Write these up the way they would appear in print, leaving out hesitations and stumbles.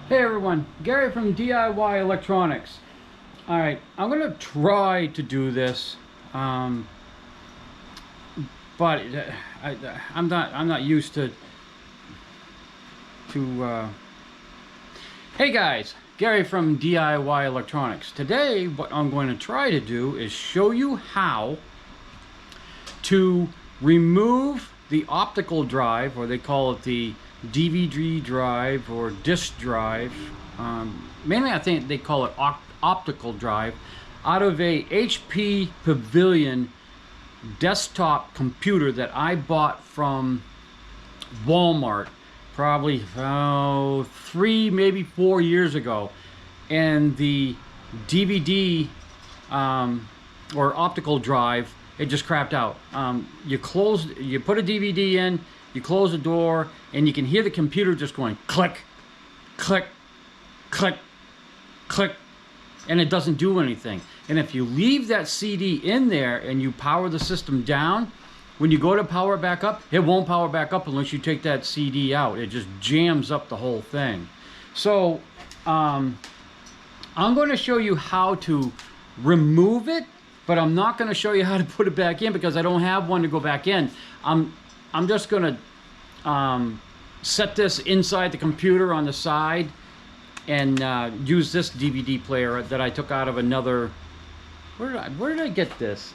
Hey everyone, Gary from DIY Electronics. Alright, I'm going to try to do this, but I'm not used to Hey guys, Gary from DIY Electronics. Today what I'm going to try to do is show you how to remove the optical drive, or they call it the DVD drive or disk drive. Mainly I think they call it optical drive, out of a HP Pavilion desktop computer that I bought from Walmart probably 3, maybe 4 years ago. And the DVD or optical drive, it just crapped out. You put a DVD in, you close the door, and you can hear the computer just going click, click, click, click, and it doesn't do anything. And if you leave that CD in there and you power the system down, when you go to power it back up, it won't power back up unless you take that CD out. It just jams up the whole thing. So I'm going to show you how to remove it, but I'm not going to show you how to put it back in because I don't have one to go back in. I'm just going to set this inside the computer on the side and use this DVD player that I took out of another... Where did I get this?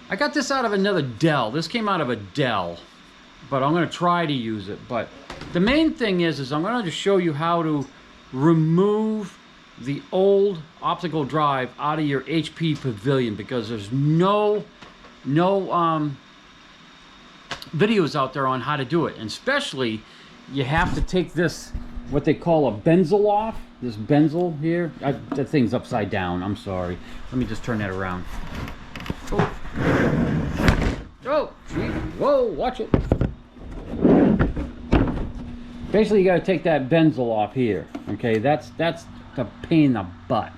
I got this out of another Dell. This came out of a Dell, but I'm going to try to use it. But the main thing is I'm going to just show you how to remove the old optical drive out of your HP Pavilion, because there's no videos out there on how to do it. And especially, you have to take this, what they call a bezel off. This bezel here, that thing's upside down. I'm sorry. Let me just turn that around. Oh, gee. Whoa, watch it. Basically, you got to take that bezel off here. Okay, that's the pain in the butt.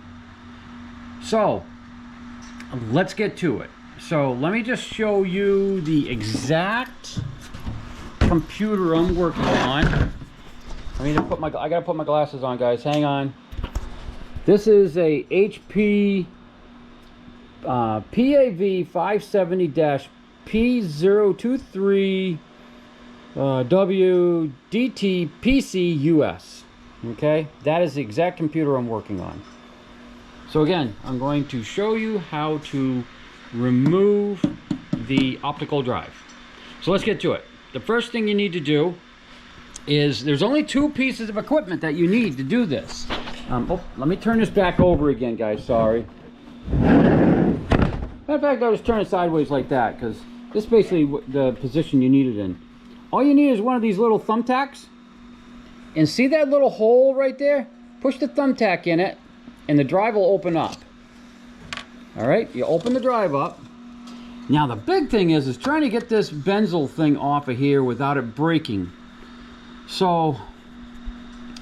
So let's get to it. So let me just show you the exact computer I'm working on. I gotta put my glasses on, guys. Hang on. This is a HP PAV 570-P023 WDT PC US. Okay, that is the exact computer I'm working on. So again, I'm going to show you how to remove the optical drive. So let's get to it. The first thing you need to do is, there's only 2 pieces of equipment that you need to do this. Let me turn this back over again, guys. Sorry. Matter of fact, I'll just turn it sideways like that, because this is basically the position you need it in. All you need is one of these little thumbtacks. And see that little hole right there? Push the thumbtack in it, and the drive will open up. Alright, you open the drive up. Now the big thing is trying to get this bezel thing off of here without it breaking. So,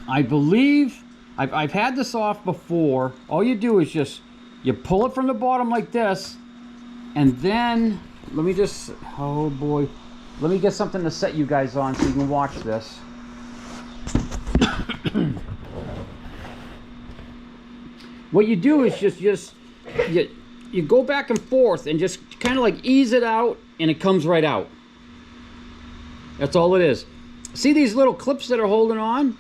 I believe, I've had this off before. All you do is you pull it from the bottom like this, and then, let me just, oh boy, let me get something to set you guys on so you can watch this. What you do is you go back and forth and just kind of like ease it out, and it comes right out. That's all it is. See these little clips that are holding on?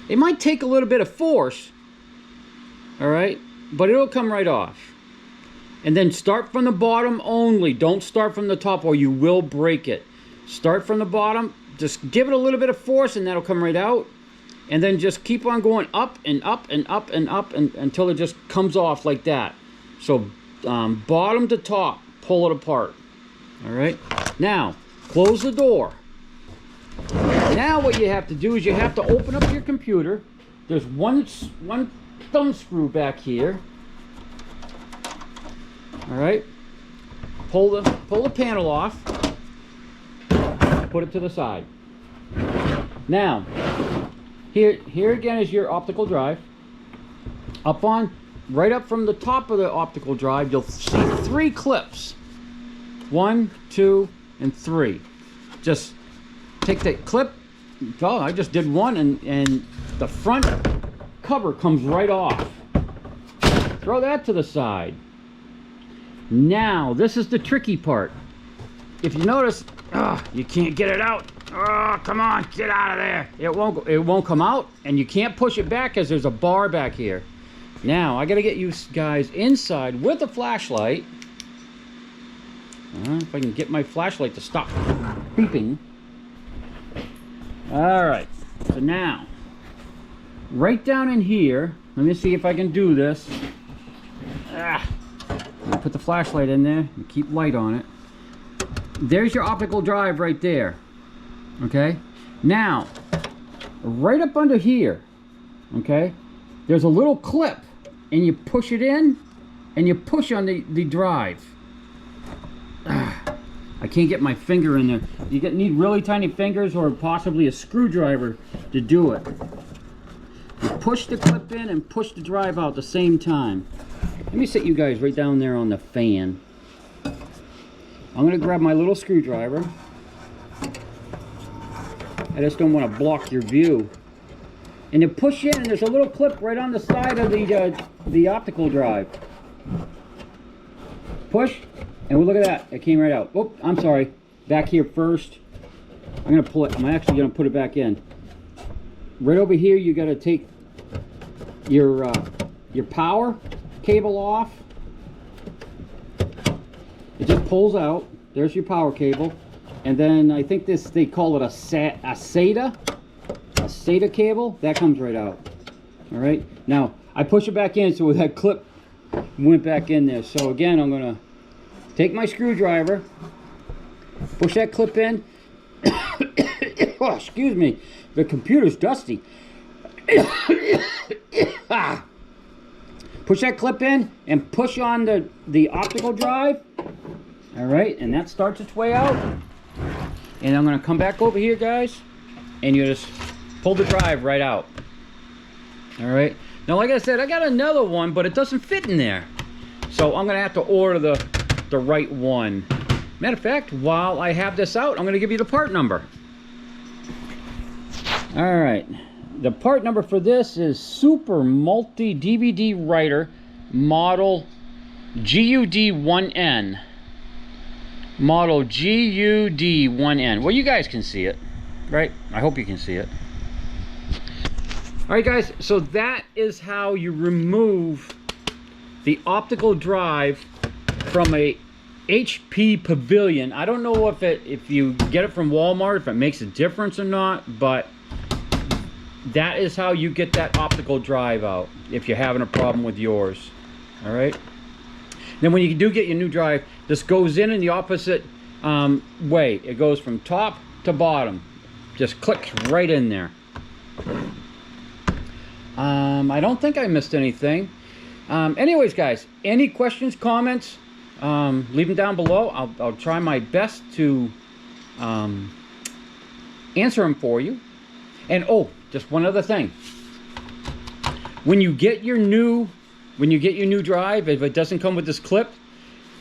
It might take a little bit of force, all right, but it'll come right off. And then start from the bottom only. Don't start from the top, or you will break it. Start from the bottom, just give it a little bit of force, and that'll come right out. And then just keep on going up and up and up and up until it just comes off like that. So bottom to top, pull it apart. All right, now close the door. Now what you have to do is you have to open up your computer. There's one thumb screw back here. All right, pull the panel off. Put it to the side. Now, here again is your optical drive. Right up from the top of the optical drive, you'll see 3 clips. 1, 2, and 3. Just take that clip Oh, I just did one, and the front cover comes right off. Throw that to the side. Now, this is the tricky part. If you notice, you can't get it out. Oh, come on, get out of there. It won't come out, and you can't push it back because there's a bar back here. Now, I gotta get you guys inside with a flashlight. If I can get my flashlight to stop beeping. All right, so now, right down in here, let me see if I can do this. Put the flashlight in there and keep light on it. There's your optical drive right there. Okay, now right up under here, okay, there's a little clip, and you push it in and you push on the drive. I can't get my finger in there. You need really tiny fingers or possibly a screwdriver to do it. You push the clip in and push the drive out at the same time. Let me sit you guys right down there on the fan. I'm gonna grab my little screwdriver. I just don't want to block your view. And you push in, and there's a little clip right on the side of the optical drive. Push, and look at that. It came right out. Oh, I'm sorry. Back here first. I'm gonna pull it. I'm actually gonna put it back in. Right over here, you gotta take your power cable off. It just pulls out. There's your power cable. And then I think they call it a SATA cable. That comes right out. All right. Now I push it back in, so that clip went back in there. So again, I'm gonna take my screwdriver, push that clip in. Oh, excuse me. The computer's dusty. Push that clip in and push on the optical drive. All right, and that starts its way out. And I'm gonna come back over here, guys, and you just pull the drive right out. All right. Now, like I said, I got another one, but it doesn't fit in there. So I'm gonna have to order the right one. Matter of fact, while I have this out, I'm gonna give you the part number. All right. The part number for this is Super Multi DVD Writer Model GUD1N. Model GUD1N. Well, you guys can see it, right? I hope you can see it. All right, guys, so that is how you remove the optical drive from a HP Pavilion. I don't know if you get it from Walmart, if it makes a difference or not, but that is how you get that optical drive out if you're having a problem with yours. All right. Then when you do get your new drive, this goes in the opposite way. It goes from top to bottom. Just clicks right in there. I don't think I missed anything. Anyways, guys, any questions, comments, leave them down below. I'll try my best to answer them for you. And oh, just one other thing. When you get your new drive, if it doesn't come with this clip,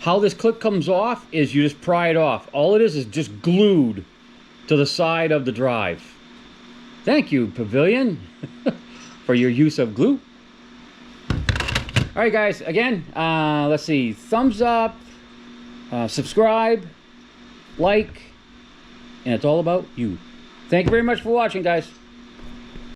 how this clip comes off is you just pry it off. All it is just glued to the side of the drive. Thank you, Pavilion, for your use of glue. All right, guys, again, let's see, thumbs up, subscribe, like, and it's all about you. Thank you very much for watching, guys.